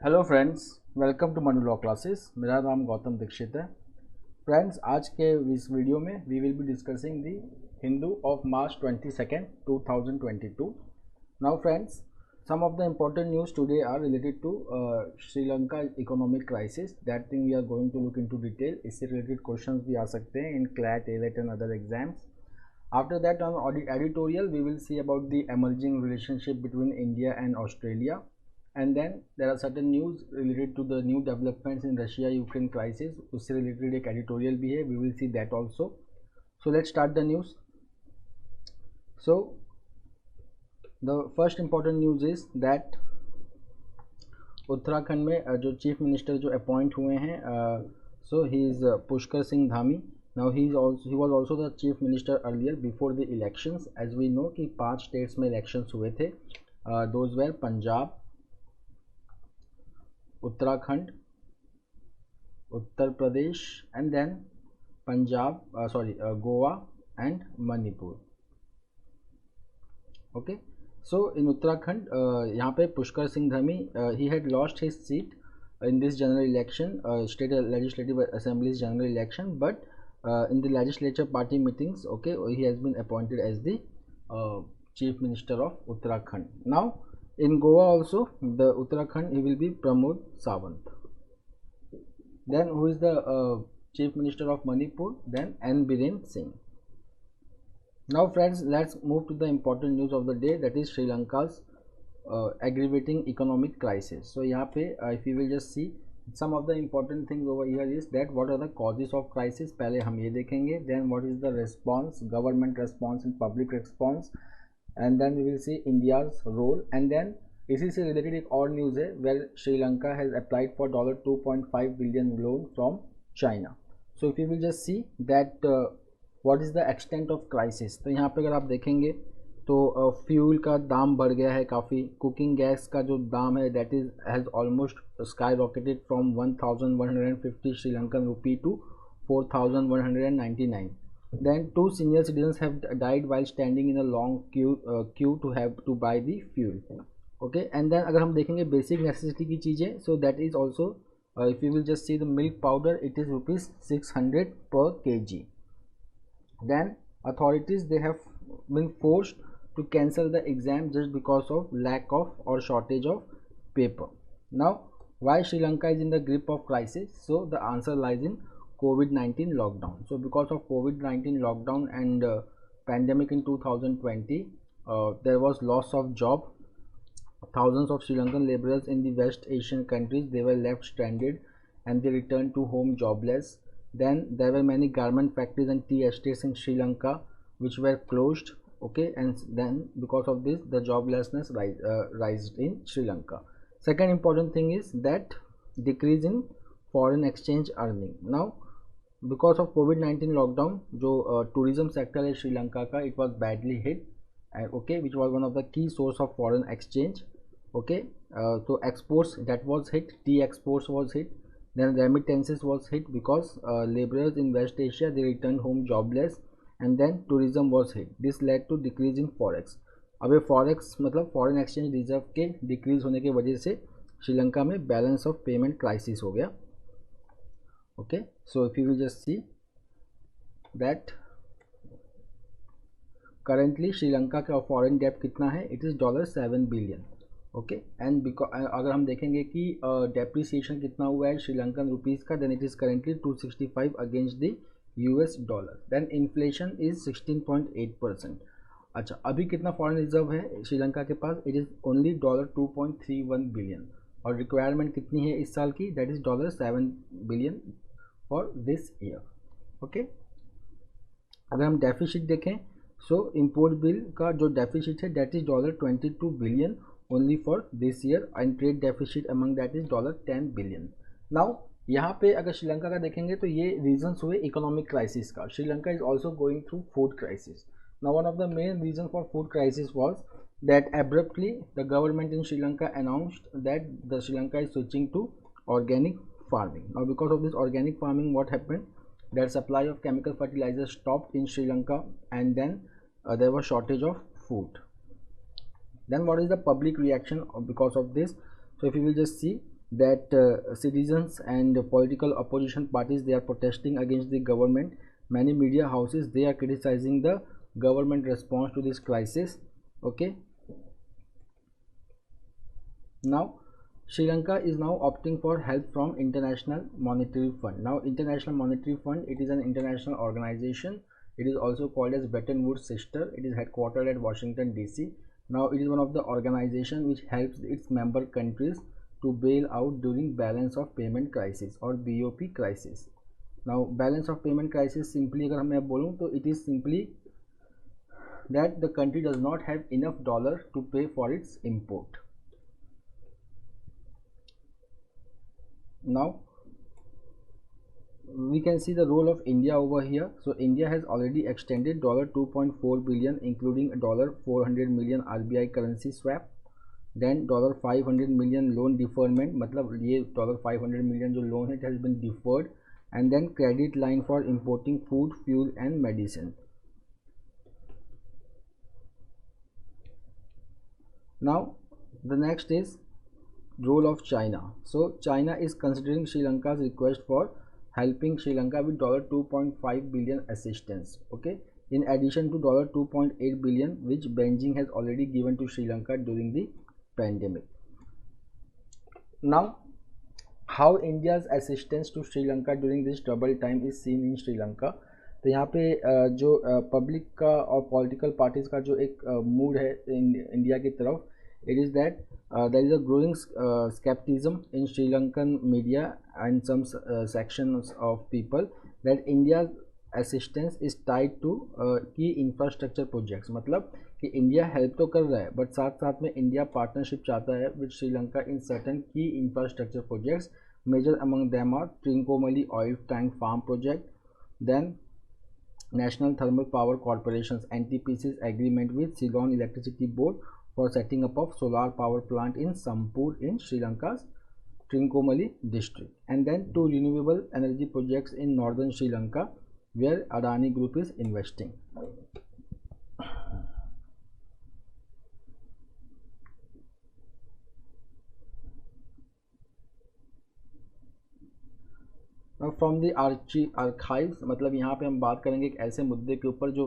Hello friends, welcome to Manu law classes. मेरा नाम गौतम दीक्षित है। फ्रेंड्स, आज के इस वीडियो में we will be discussing the Hindu of March 22nd 2022। Now friends, some of the important news today are related to Sri Lanka economic crisis. That thing we are going to look into detail. इससे related questions भी आ सकते हैं in CLAT, ALET and other exams. After that, on editorial, we will see about the emerging relationship between India and Australia. And then there are certain news related to the new developments in Russia-Ukraine crisis. उससे related एक editorial भी है. We will see that also. So let's start the news. So the first important news is that Uttarakhand में जो chief minister जो appoint हुए हैं, so he is Pushkar Singh Dhami. Now he was also the chief minister earlier before the elections. As we know कि 5 states में elections हुए थे. Those were Punjab, Uttarakhand, Uttar Pradesh and then Punjab, Goa and Manipur. Okay, so in Uttarakhand यहाँ पे Pushkar Singh Dhami he had lost his seat in this general election, state legislative assemblies general election, but in the legislature party meetings, okay, he has been appointed as the chief minister of Uttarakhand. Now in Goa also, the Uttarakhand, he will be Pramod Sawant. Then who is the chief minister of Manipur? Then N Biren Singh. Now friends, let's move to the important news of the day, that is Sri Lanka's aggravating economic crisis. So यहाँ पे if you will just see some of the important things over here is that what are the causes of crisis, पहले हम ये देखेंगे. Then what is the response, government response and public response, and then we will see India's role. And then इसी से related एक और news है where Sri Lanka has applied for $2.5 billion loan from China. So if you will just see that what is the extent of crisis, तो यहाँ पे अगर आप देखेंगे तो फ्यूल का दाम बढ़ गया है काफ़ी. कुकिंग गैस का जो दाम है that is has almost skyrocketed from 1150 Sri Lankan rupee to 4199. Then 2 senior citizens have died while standing in a long queue to have to buy the fuel. Okay, and then अगर हम देखेंगे basic necessity की चीज़ें, so that is also if you will just see the milk powder, it is ₹600 per kg. Then authorities, they have been forced to cancel the exam just because of lack of or shortage of paper. Now why Sri Lanka is in the grip of crisis? So the answer lies in COVID-19 lockdown. So because of COVID-19 lockdown and pandemic in 2020, there was loss of job. Thousands of Sri Lankan laborers in the West Asian countries, they were left stranded and they returned to home jobless. Then there were many garment factories and tea estates in Sri Lanka which were closed. Okay, and then because of this the joblessness rised in Sri Lanka. Second important thing is that decrease in foreign exchange earning. Now because of COVID-19 lockdown, जो tourism sector है Sri Lanka का, it was badly hit, and okay, which was one of the key source of foreign exchange. Okay, so exports, that was hit, tea exports was hit. Then remittances was hit because laborers in West Asia, they returned home jobless. And then tourism was hit. This led to decrease in forex. अब ये forex मतलब foreign exchange reserve के decrease होने की वजह से श्रीलंका में balance of payment crisis हो गया. Okay, so if you will just see that currently Sri Lanka का foreign debt कितना है, it is $7 billion. Okay, and because अगर हम देखेंगे कि depreciation कितना हुआ है श्रीलंकन रुपीज़ का, then it is currently 265 against the US dollar. Then inflation is 16.8%. अच्छा, अभी कितना फॉरेन रिजर्व है श्रीलंका के पास? It is only $2.31 billion. और रिक्वायरमेंट कितनी है इस साल की? That is $7 billion for this year. Okay, अगर हम डेफिसिट देखें, सो इम्पोर्ट बिल का जो डेफिसिट है that is $22 billion only for this year, and trade deficit among that is $10 billion. Now यहाँ पे अगर श्रीलंका का देखेंगे तो ये रीजंस हुए इकोनॉमिक क्राइसिस का. Sri Lanka is also going through food crisis. Now one of the main reason for food crisis was that abruptly the government in Sri Lanka announced that the Sri Lanka is switching to organic farming. Now because of this organic farming what happened, that supply of chemical fertiliser stopped in Sri Lanka and then there was shortage of food. Then what is the public reaction because of this? So if you will just see that citizens and political opposition parties, they are protesting against the government. Many media houses, they are criticizing the government response to this crisis. Okay, now Sri Lanka is now opting for help from International Monetary Fund. Now International Monetary Fund, it is an international organization. It is also called as Bretton Woods sister. It is headquartered at Washington DC. Now it is one of the organizations which helps its member countries to bail out during balance of payment crisis or BOP crisis. Now balance of payment crisis, simply अगर मैं बोलूँ तो it is simply that the country does not have enough dollar to pay for its import. Now we can see the role of India over here. So India has already extended $2.4 billion, including $400 million RBI currency swap, then $500 million loan deferment, मतलब ये $500 million जो loan है, it has been deferred, and then credit line for importing food, fuel and medicine. Now the next is role of China. So China is considering Sri Lanka's request for helping Sri Lanka with $2.5 billion assistance. Okay, in addition to $2.8 billion which Beijing has already given to Sri Lanka during the pandemic. Now how India's assistance to Sri Lanka during this troubled time is seen in Sri Lanka. तो यहाँ पे जो public का और political parties का जो एक mood है इंडिया की तरफ, it is that there is a growing skepticism in Sri Lankan media and some sections of people that India's assistance is tied to key infrastructure projects. मतलब कि इंडिया हेल्प तो कर रहा है बट साथ साथ में इंडिया पार्टनरशिप चाहता है with Sri Lanka in certain key infrastructure projects. Major among them are Trincomalee oil tank farm project, then National Thermal Power Corporation's NTPC's agreement with Ceylon Electricity Board for setting up of solar power plant in Sampur in Sri Lanka's Trincomalee district, and then 2 renewable energy projects in northern Sri Lanka where Adani Group is investing. From the archives, मतलब यहाँ पे हम बात करेंगे एक ऐसे मुद्दे के ऊपर जो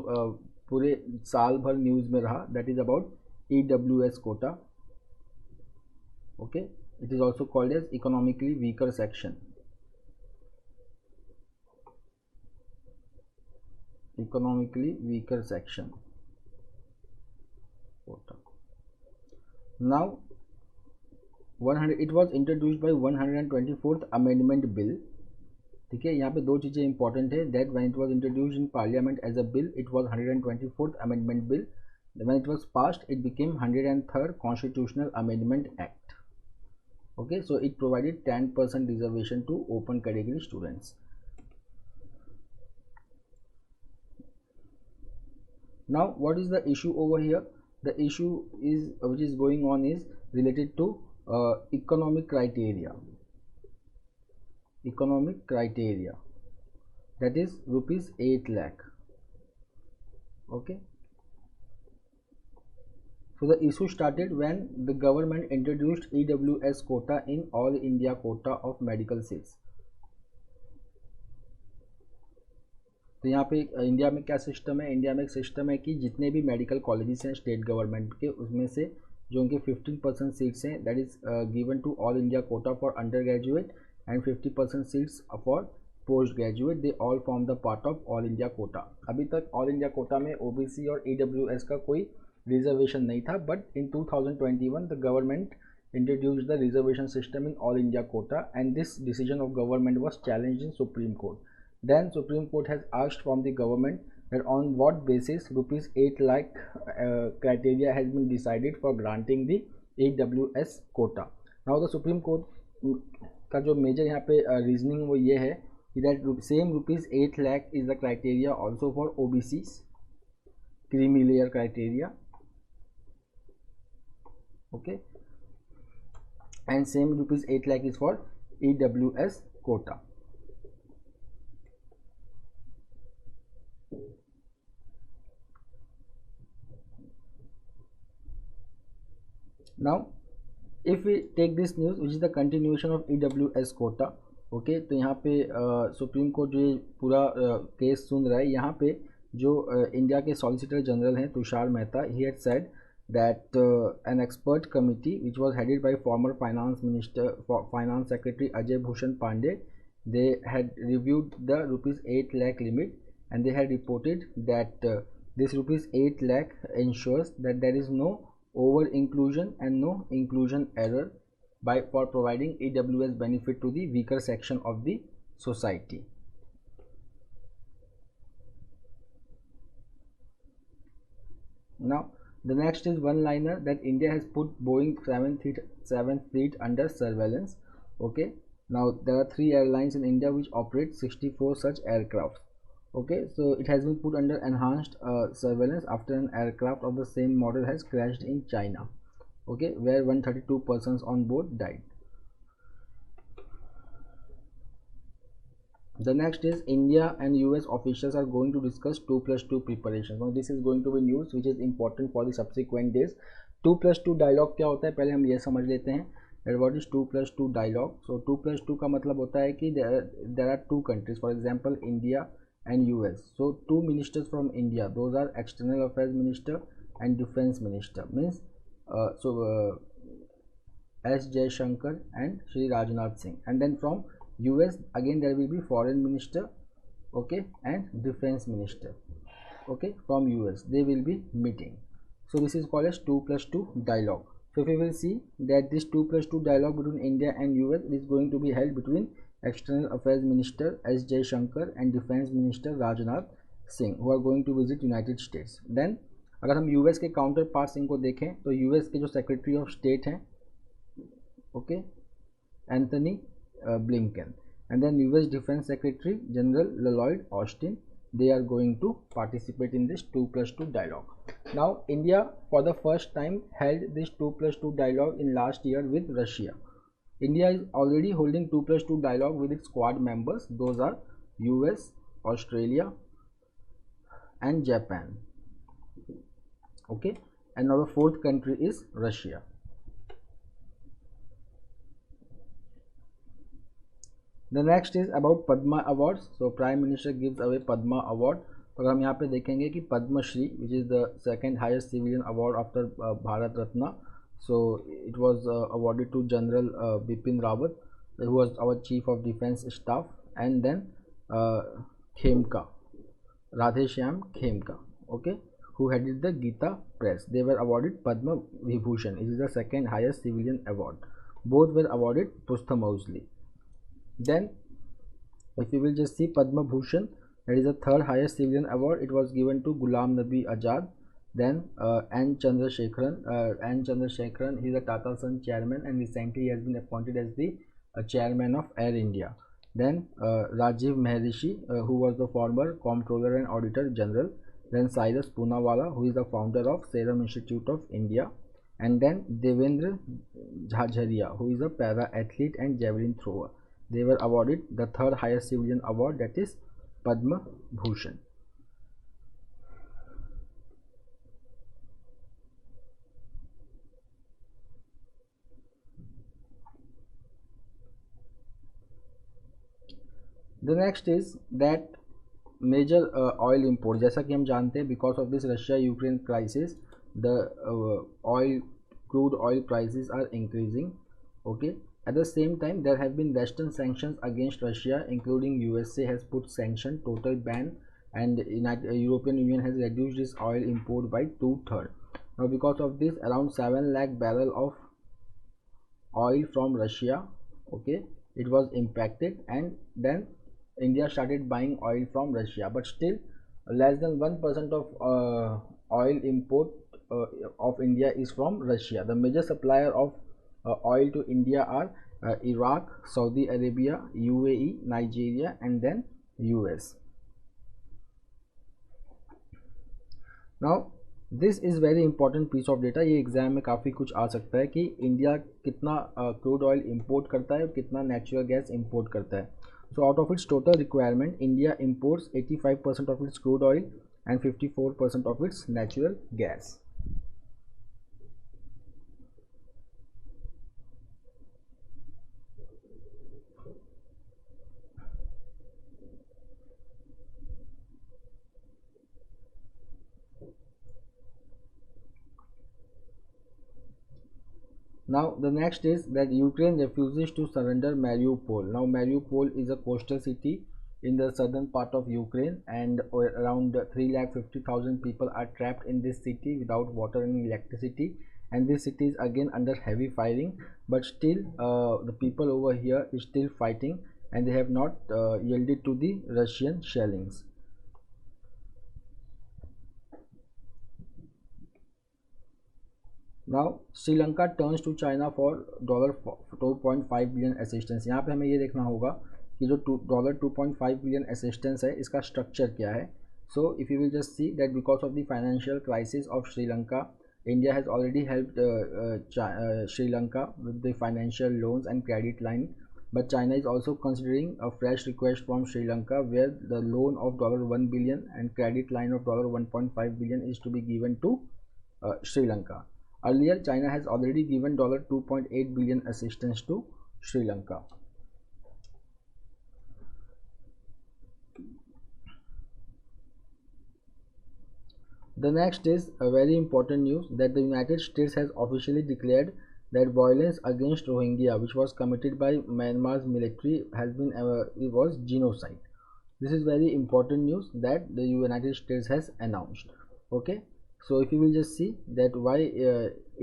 पूरे साल भर न्यूज़ में रहा, that is about EWS quota. Okay, it is also called as economically weaker section. Economically weaker section quota. Now 100, it was introduced by 124th amendment bill. ठीक है, यहाँ पे दो चीज़ें इंपॉर्टेंट है, that when it was introduced in parliament as a bill it was 124th amendment bill, when it was passed it became 103rd constitutional amendment act. Okay, so it provided 10% reservation to open category students. Now what is the issue over here? The issue is which is going on is related to economic criteria. Economic criteria, that is rupees 8 lakh. Okay, so the issue started when the government introduced EWS quota in all India quota of medical seats. तो यहाँ पे India में क्या system है, India में एक system है कि जितने भी मेडिकल कॉलेजेस हैं स्टेट गवर्नमेंट के, उसमें से जो उनके 15% सीट्स हैं that is given to all India quota for undergraduate and 50% seats for postgraduate, they all form the part of all India quota. अभी तक ऑल इंडिया कोटा में OBC और EWS का कोई रिजर्वेशन नहीं था, but in 2021 the government introduced the reservation system in all India quota, and this decision of government was challenged in Supreme Court. Then Supreme Court has asked from the government that on what basis rupees 8 lakh criteria has been decided for granting the EWS quota. Now the Supreme Court का जो major यहाँ पे reasoning वो ये है कि that same rupees 8 lakh is the criteria also for OBCs, creamy layer criteria. Okay, and same rupees 8 lakh is for EWS quota. Now if we take this news which is the continuation of EWS quota, okay, तो यहाँ पे supreme court जो ये पूरा case सुन रहा है, यहाँ पे जो इंडिया के सॉलिसिटर जनरल हैं Tushar Mehta, he had said that an expert committee which was headed by former finance secretary Ajay Bhushan Pandey, they had reviewed the rupees 8 lakh limit, and they had reported that this rupees 8 lakh ensures that there is no over inclusion and no inclusion error for providing EWS benefit to the weaker section of the society. Now the next is one liner that India has put Boeing 737 fleet under surveillance. Okay, now there are 3 airlines in India which operate 64 such aircraft. Okay, so it has been put under enhanced surveillance after an aircraft of the same model has crashed in China, okay, where 132 persons on board died. The next is India and US officials are going to discuss 2+2 preparation. Now this is going to be news which is important for the subsequent days. 2+2 dialogue क्या होता है, पहले हम ये समझ लेते हैं that what is 2+2 dialogue. So 2+2 का मतलब होता है कि there are 2 countries, for example India and US. So 2 ministers from India, those are external affairs minister and defense minister, means S. Jaishankar and Shri Rajnath Singh, and then from US again there will be foreign minister, okay, and defense minister, okay, from US. They will be meeting. So this is called as 2+2 dialogue. So if you will see that this 2+2 dialogue between India and US is going to be held between external affairs minister S. Jaishankar and defense minister Rajnath Singh, who are going to visit United States. Then अगर हम US के counter parts इनको देखें तो US के जो secretary of state हैं, okay, Anthony Blinken, and then US Defense Secretary General Lloyd Austin, they are going to participate in this 2+2 dialogue. Now India for the first time held this 2+2 dialogue in last year with Russia. India is already holding 2+2 dialogue with its Quad members, those are US, Australia and Japan, okay, and now the 4th country is Russia. The next is about Padma Awards. So Prime Minister gives away Padma Award. तो अगर हम यहाँ पे देखेंगे कि Padma Shri which is the second highest civilian award after Bharat Ratna, so it was awarded to General Bipin Rawat, who was our Chief of Defence Staff, and then Khemka, Radheshyam Khemka, okay, who headed the Gita Press. They were awarded Padma Vibhushan. It is the second highest civilian award. Both were awarded posthumously. Then if you will just see Padma Bhushan, that is the 3rd highest civilian award. It was given to Ghulam Nabi Azad. Then N. Chandrasekaran, he is a Tata Sons chairman, and recently he has been appointed as the chairman of Air India. Then Rajiv Maharishi, who was the former comptroller and auditor general. Then Cyrus Poonawalla, who is the founder of Serum Institute of India. And then Devendra Jhajharia, who is a para athlete and javelin thrower. They were awarded the 3rd highest civilian award, that is Padma Bhushan. The next is that major oil import, जैसा कि हम जानते हैं because of this Russia Ukraine crisis, the crude oil prices are increasing, okay. At the same time, there have been Western sanctions against Russia, including USA has put sanction, total ban, and European Union has reduced its oil import by 2/3. Now because of this, around 7 lakh barrel of oil from Russia, okay, it was impacted, and then India started buying oil from Russia, but still less than 1% of oil import of India is from Russia. The major supplier of oil to India are Iraq, Saudi Arabia, UAE, Nigeria, and then US. Now this is very important piece of data. ये exam में काफ़ी कुछ आ सकता है कि India कितना crude oil import करता है और कितना नेचुरल गैस इंपोर्ट करता है. So out of its total requirement, India imports 85% of its crude oil and 54% of its natural gas. Now the next is that Ukraine refuses to surrender Mariupol. Now Mariupol is a coastal city in the southern part of Ukraine, and around 350,000 people are trapped in this city without water and electricity, and this city is again under heavy firing, but still the people over here is still fighting, and they have not yielded to the Russian shellings. Now Sri Lanka turns to China for $2.5 billion assistance. यहाँ पे हमें ये देखना होगा कि जो $2.5 billion assistance है इसका स्ट्रक्चर क्या है। So if you will just see that because of the financial crisis of Sri Lanka, India has already helped Sri Lanka with the financial loans and credit line, but China is also considering a fresh request from Sri Lanka where the loan of $1 billion and credit line of $1.5 billion is to be given to Sri Lanka. Earlier, China has already given $2.8 billion assistance to Sri Lanka. The next is a very important news that the United States has officially declared that violence against Rohingya, which was committed by Myanmar's military, has been it was genocide. This is very important news that the United States has announced. Okay, so if you will just see that why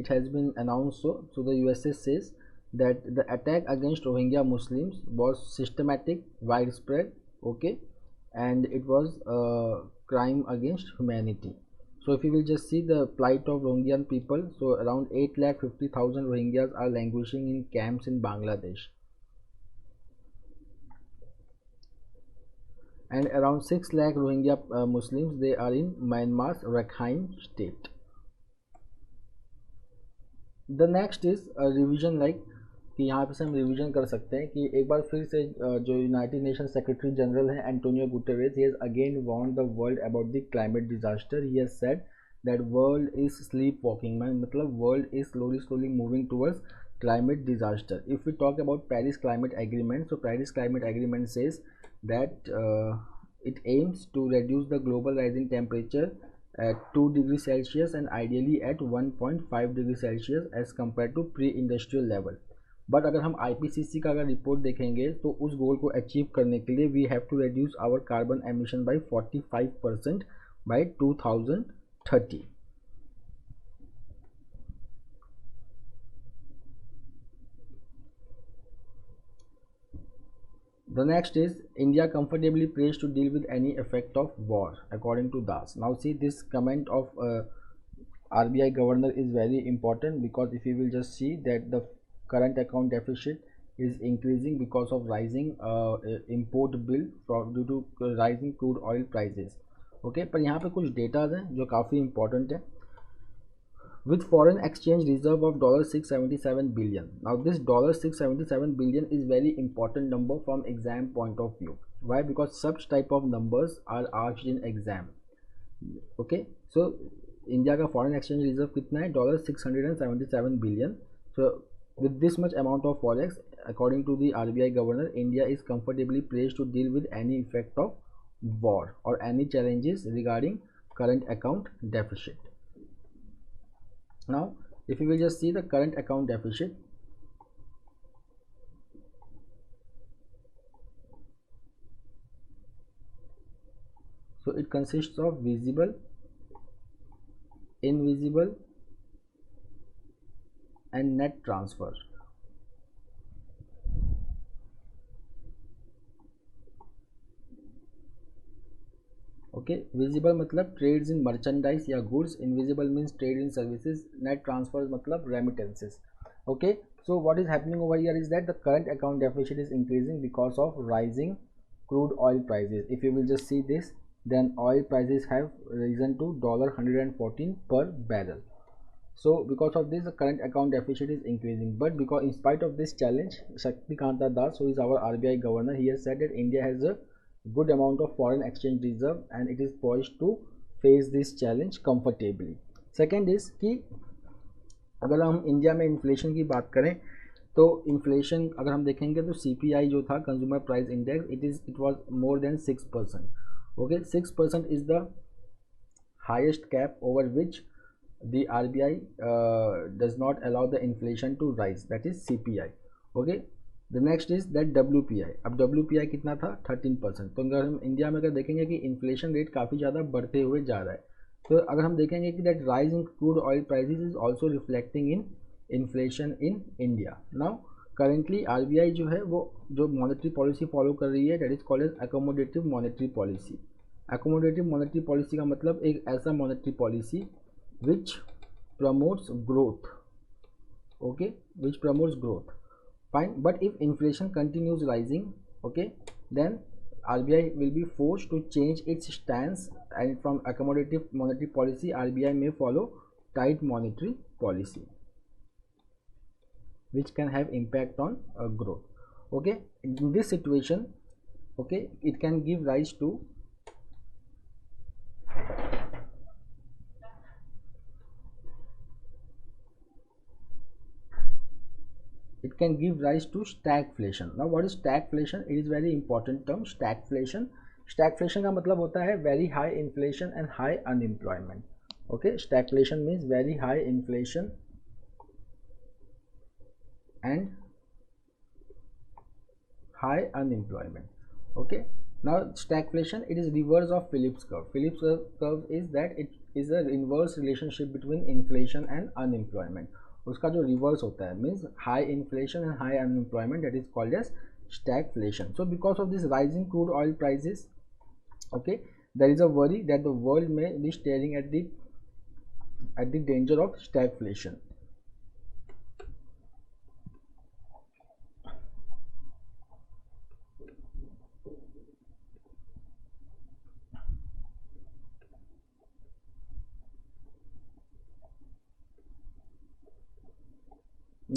it has been announced, so the USA says that the attack against Rohingya Muslims was systematic, widespread, okay, and it was a crime against humanity. So if you will just see the plight of Rohingya people, so around 8,50,000 Rohingyas are languishing in camps in Bangladesh, and around 6 lakh Rohingya Muslims, they are in Myanmar's Rakhine state. The next is a revision, like कि यहाँ पे से हम revision कर सकते हैं कि एक बार फिर से जो यूनाइटेड नेशन सेक्रेटरी जनरल है Antonio Guterres, he has again warned the world about the climate disaster. He has said that world is sleep walking, मतलब world is slowly moving towards climate disaster. If we talk about Paris Climate Agreement, so Paris Climate Agreement says that it aims to reduce the global rising temperature at 2 degrees Celsius and ideally at 1.5 degrees Celsius as compared to pre-industrial level. But अगर हम IPCC का अगर report देखेंगे तो उस गोल को achieve करने के लिए we have to reduce our carbon emission by 45% by 2030. The next is India comfortably placed to deal with any effect of war, according to Das. Now see, this comment of RBI governor is very important, because if you will just see that the current account deficit is increasing because of rising import bill due to rising crude oil prices. Okay, पर यहाँ पे कुछ datas हैं जो काफ़ी important है. With foreign exchange reserve of $677 billion. Now this $677 billion is very important number from exam point of view. Why? Because such type of numbers are asked in exam. Okay, so India का foreign exchange reserve कितना है? $677 billion. So with this much amount of forex, according to the RBI governor, India is comfortably placed to deal with any effect of war or any challenges regarding current account deficit. Now if you will just see the current account deficit, so it consists of visible, invisible and net transfer. Okay, visible मतलब trades in merchandise या goods, invisible means trade in services, net transfers मतलब remittances. Okay, so what is happening over here is that the current account deficit is increasing because of rising crude oil prices. If you will just see this, then oil prices have risen to $114 per barrel. So because of this, the current account deficit is increasing. But because in spite of this challenge, Shaktikanta Das, who is our RBI governor, he has said that India has a good amount of foreign exchange reserve and it is poised to face this challenge comfortably. Second is कि अगर हम India में inflation की बात करें तो inflation अगर हम देखेंगे तो CPI जो था, consumer price index, it was more than 6%. Okay, 6% is the highest cap over which the RBI does not allow the inflation to rise, that is CPI. Okay, the next is that WPI. अब WPI कितना था 13%. तो अगर हम India में अगर देखेंगे कि इन्फ्लेशन रेट काफ़ी ज़्यादा बढ़ते हुए जा रहा है, तो अगर हम देखेंगे कि that rise in crude oil prices is also reflecting in inflation in India. Now currently RBI जो है वो जो मॉनेटरी पॉलिसी फॉलो कर रही है, that is called as accommodative monetary policy. Accommodative monetary policy का मतलब एक ऐसा monetary policy which promotes growth. Okay, which promotes growth. Fine, but if inflation continues rising, okay, then RBI will be forced to change its stance, and from accommodative monetary policy RBI may follow tight monetary policy, which can have impact on growth. Okay, in this situation, okay, it can give rise to stagflation. Now what is stagflation? It is very important term, stagflation. Stagflation का मतलब होता है very high inflation and high unemployment. Okay, stagflation means very high inflation and high unemployment. Okay, now stagflation, it is reverse of Phillips curve. Phillips curve is that it is a inverse relationship between inflation and unemployment. उसका जो reverse होता है means high inflation and high unemployment, that is called as stagflation. So because of this rising crude oil prices, okay, there is a worry that the world may be staring at the danger of stagflation.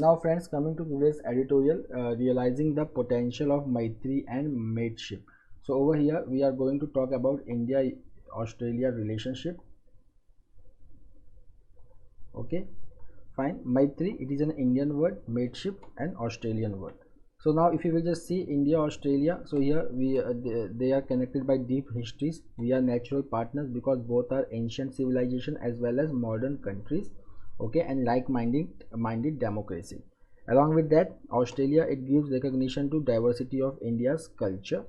Now friends, coming to today's editorial, realizing the potential of Maitri and mateship. So over here we are going to talk about India Australia relationship. Okay, fine. Maitri, it is an Indian word, mateship an Australian word. So now if you will just see India Australia, so here they are connected by deep histories. We are natural partners because both are ancient civilization as well as modern countries. Okay, and like-minded democracy. Along with that, Australia, it gives recognition to diversity of India's culture.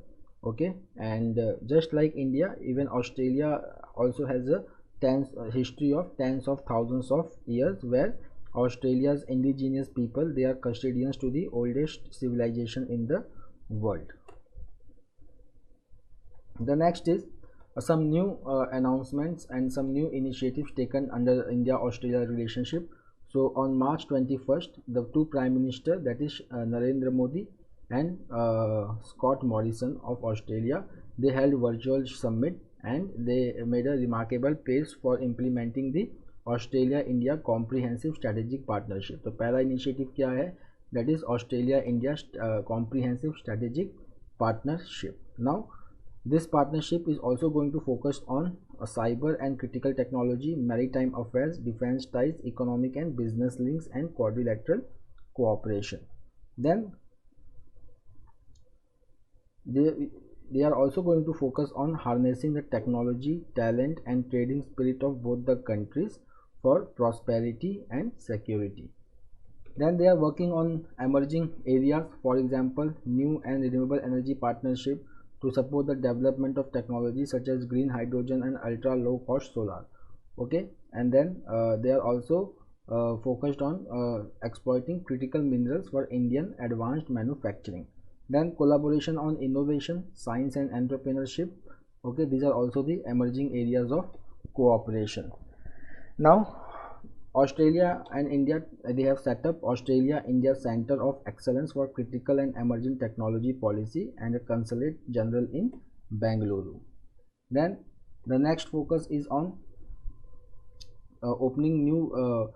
Okay, and just like India, even Australia also has a history of tens of thousands of years, where Australia's indigenous people, they are custodians to the oldest civilization in the world. The next is some new announcements and some new initiatives taken under India-Australia relationship. So on March 21st, the two Prime Minister, that is Narendra Modi and Scott Morrison of Australia, they held virtual summit and they made a remarkable pace for implementing the Australia-India Comprehensive Strategic Partnership. तो पहला initiative क्या है? That is Australia-India Comprehensive Strategic Partnership. Now this partnership is also going to focus on cyber and critical technology, maritime affairs, defense ties, economic and business links, and quadrilateral cooperation. Then they are also going to focus on harnessing the technology, talent, and trading spirit of both the countries for prosperity and security. Then they are working on emerging areas, for example, new and renewable energy partnership to support the development of technology such as green hydrogen and ultra low cost solar. Okay, and then they are also focused on exploiting critical minerals for Indian advanced manufacturing. Then collaboration on innovation, science and entrepreneurship. Okay, these are also the emerging areas of cooperation. Now Australia and India, they have set up Australia India Center of Excellence for Critical and Emerging Technology Policy and a Consulate General in Bangalore. Then the next focus is on opening new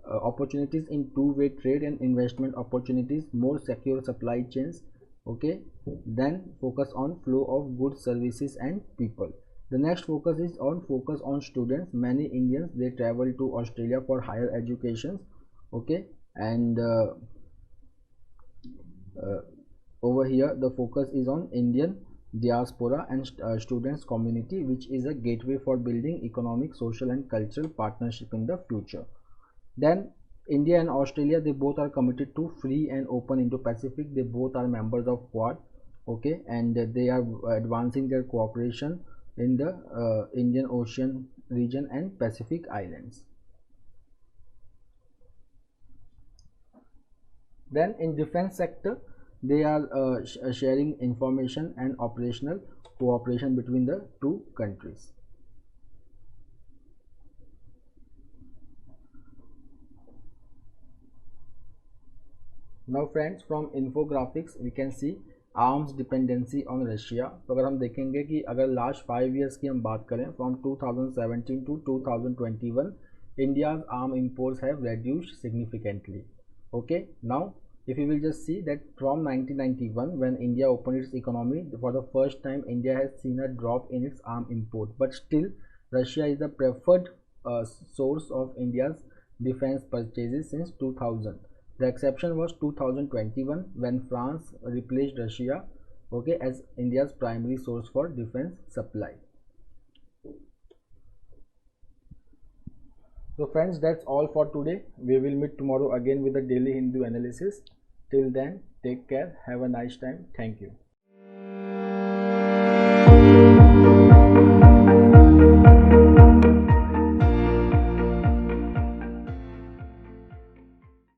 opportunities in two-way trade and investment opportunities, more secure supply chains. Okay, then focus on flow of goods, services and people. The next focus is on students. Many Indians, they travel to Australia for higher education. Okay, and over here the focus is on Indian diaspora and students community, which is a gateway for building economic, social and cultural partnership in the future. Then India and Australia, they both are committed to free and open Indo-Pacific. They both are members of Quad, okay, and they are advancing their cooperation in the Indian Ocean region and Pacific Islands. Then in defense sector, they are sharing information and operational cooperation between the two countries. Now friends, from infographics we can see arms dependency on Russia. तो अगर हम देखेंगे कि अगर last 5 years की हम बात करें from 2017 to 2021, India's arm imports have reduced significantly. Okay, now if you will just see that from 1991, when India opened its economy, for the first time India has seen a drop in its arm import, but still Russia is the preferred source of India's defense purchases since 2000. The exception was 2021 when France replaced Russia, okay, as India's primary source for defense supply. So friends, that's all for today. We will meet tomorrow again with the daily Hindu analysis. Till then, take care. Have a nice time. Thank you.